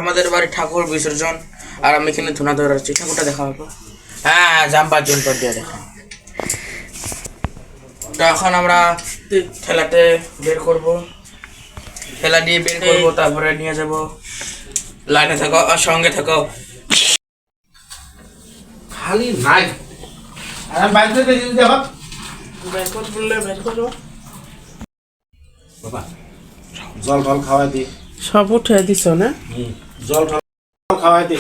আমাদের বাড়ি ঠাকুর বিসর্জন, আর আমি এখানে ধুনা ধরে আছি। ঠাকুরটা দেখা হবে। হ্যাঁ, জাম্পার জম্পার দিয়ে দেখা। তো এখন আমরা ঠেলাতে বের করব, ঠেলা দিয়ে বের করব, তারপরে নিয়ে যাব। লাইনে থাকো আর সঙ্গে থাকো। খালি নাই আর বাইরে দেখি দেখো বের কর বললে বের করো। বাবা জল টল খাওয়াই দি, সব উঠে দিছ না? জল টল খাওয়াই দি।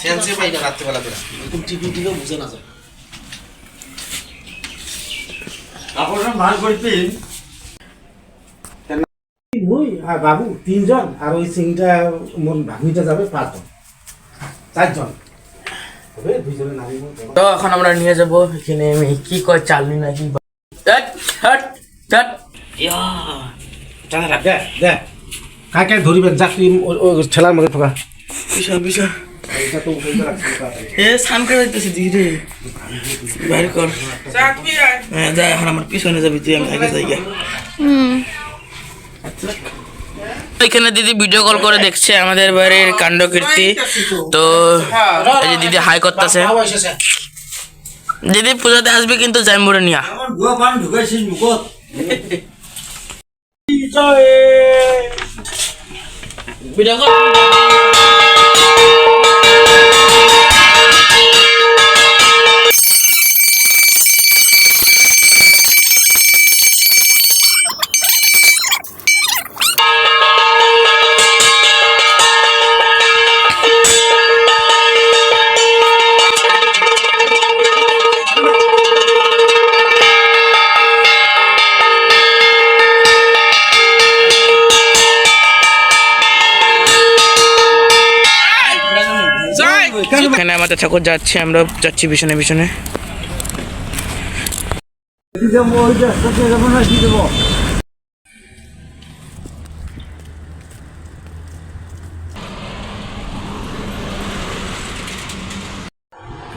সেন্সি পাই না রাত্রিবেলা করে, এরকম টিভি টিভিও বুঝে না যায়। আপনারা মার করতে মুই আর বাবু 3 জন, আর ওই সিংটা মন ভাগনিটা যাবে 5 জন, 4 জন হবে, 2 জনে নারী। তো এখন আমরা নিয়ে যাব এখানে। আমি কি কয় চালনি নাকি হট হট হট ইয়া জানা রাখ দে দে কাকে ধরিবেন যাত্রী ওই ঠেলার মধ্যে ঠোকা। বিশা বিশা এটা তো উঠে রাখছি। এ সান করে দিতেছি ধীরে বাইরে কর। হ্যাঁ যা, এখন আমার পিছনে যাবি তুই, আমি আগে যাই। এখানে দিদি ভিডিও কল করে দেখছে আমাদের বাড়ির কাণ্ড কীর্তি। তো এই যে দিদি হাই করতেছে। দিদি পূজাতে আসবে কিন্তু জাইমবুড়ে নিয়া। ভিডিও কল এখানে আমাদের ঠাকুর যাচ্ছে, আমরা যাচ্ছি পিছনে পিছনে।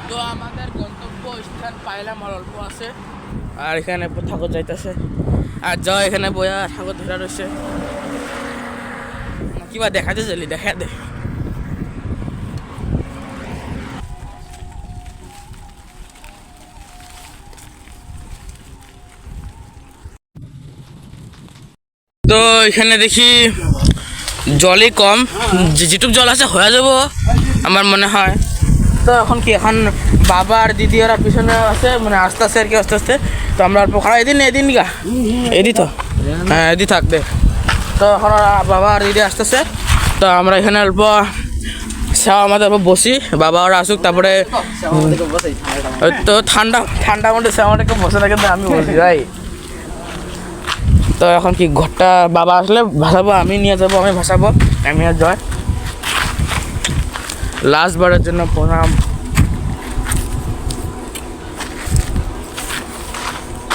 তো আমাদের গন্তব্য স্থান পাইলাম, আর অল্প আছে। আর এখানে ঠাকুর যাইতেছে, আর যা এখানে বয়া ঠাকুর ধরা রয়েছে। কিবা দেখাতে চলি, দেখা দে। তো এখানে দেখি জলই কম, যেটুক জল আছে হয়ে যাব আমার মনে হয়। তো এখন কি, এখন বাবা আর দিদি ওরা পিছনে আছে, মানে আস্তে আস্তে আর কি, আস্তে আস্তে। তো আমরা অল্প খারাপ এদিন গা এদি তো, হ্যাঁ এদি থাকবে। তো এখন বাবা আর দিদি আসতেছে। তো আমরা এখানে অল্প আমাদের বসি, বাবা ওরা আসুক, তারপরে তো ঠান্ডা ঠান্ডা মধ্যে আমাদেরকে বসে থাকে, আমি বসি ভাই। তো এখন কি ঘরটা বাবা আসলে ভাসাবো, আমি নিয়ে যাবো, আমি ভাসাবো, আমি আর জয়। লাস্ট বারের জন্য প্রণাম।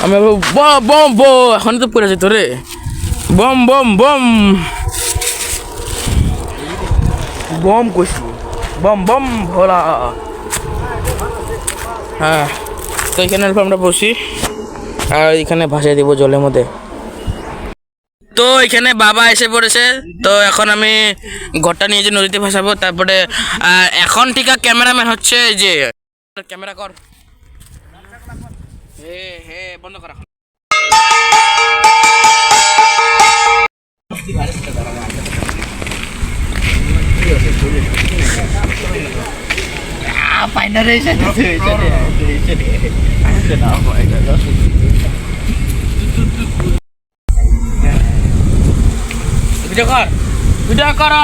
আমি বম বো, এখন তো পড়ে যেত রে, বম বম বম বম কইছি, বম বম ভোলা। হ্যাঁ, তো এখানে আমরা বসি আর এখানে ভাসিয়ে দিব জলের মধ্যে। তো এখানে বাবা এসে পড়েছে। তো এখন আমি ঘরটা নিয়ে যে নদীতে ভাসাবো, তারপরে এখন ঠিক ক্যামেরাম্যান হচ্ছে যে ক্যামেরা কর, হে হে বন্ধ করা। ভিডিও কর, ভিডিও করো।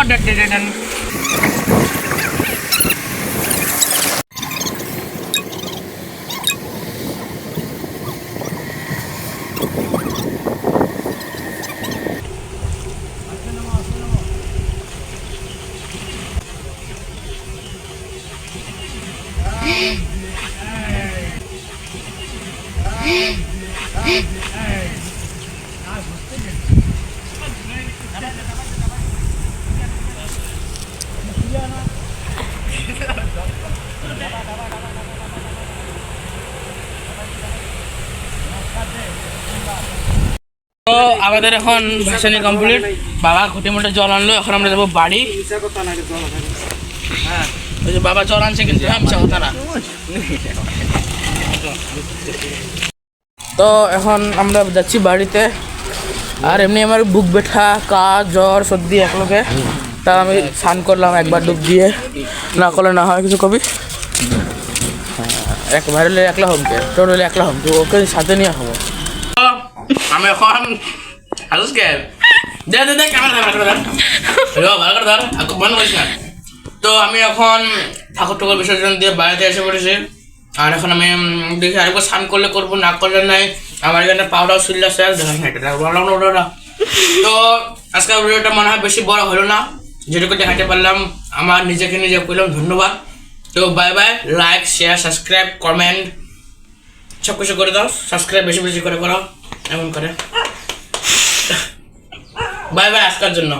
তো আমাদের এখন ভাসানি কমপ্লিট, বাবা খুঁটি মোটে জল আনলো, এখন আমরা যাবো বাড়ি। ওই যে বাবা জল আনছে কিন্তু মিশা কথা না। তো এখন আমরা যাচ্ছি বাড়িতে। আর এমনি আমার বুক ব্যথা, কাজ, জ্বর, সর্দি একলোকে, তা আমি স্নান করলাম একবার ডুব দিয়ে, না করলে না হয় কিছু কবি। এক ভাইরাল একলা হবে, তোর হলে একলা হবে, তো ওকে সাথে নিয়ে হবো। আমি এখন আজকে দে দে দে ক্যামেরা ধর ভালো করে ধর, আর খুব বন্ধ করিস না। তো আমি এখন ঠাকুর ঠাকুর বিসর্জন দিয়ে বাড়িতে এসে পড়েছি। আর এখন আমি দেখি আরেকবার স্নান করলে করবো, না করলে নাই। আমার এখানে পাউডার সুল্লা শেষ দেখা। তো আজকের ভিডিওটা মনে হয় বেশি বড় হলো না, যেটুকু দেখাতে পারলাম আমার নিজেকে নিজে করলাম, ধন্যবাদ। তো bye bye, like, share, subscribe, comment সব কিছু করে দাও, সাবস্ক্রাইব বেশি বেশি করে করো এমন করে। বাই বাই আজকের জন্য।